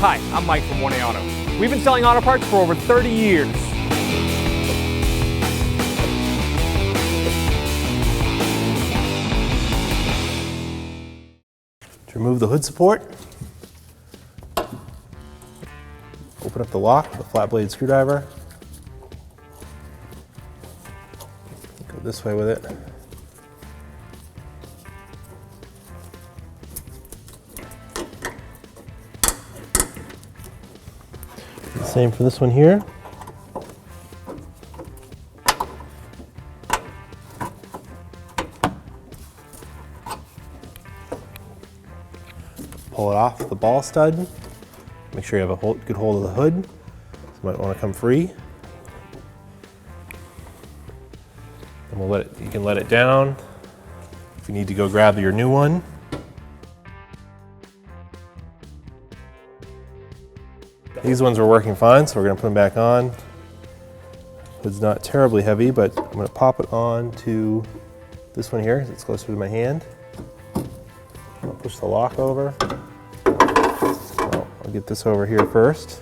Hi, I'm Mike from 1A Auto. We've been selling auto parts for over 30 years. To remove the hood support, open up the lock with a flat blade screwdriver. Go this way with it. Same for this one here. Pull it off the ball stud. Make sure you have a good hold of the hood. So you might want to come free. And you can let it down if you need to go grab your new one. These ones were working fine, so we're going to put them back on. Hood's not terribly heavy, but I'm going to pop it on to this one here because it's closer to my hand. I'll push the lock over. I'll get this over here first.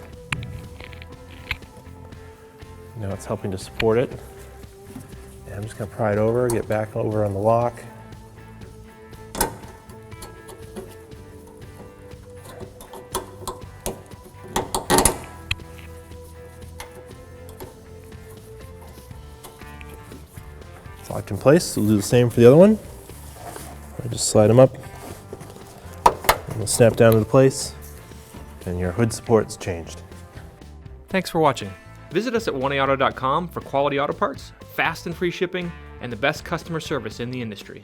Now it's helping to support it. And I'm just going to pry it over, get back over on the lock. Locked in place, so we'll do the same for the other one. I just slide them up, and they'll snap down into place, and your hood support's changed. Thanks for watching. Visit us at 1AAuto.com for quality auto parts, fast and free shipping, and the best customer service in the industry.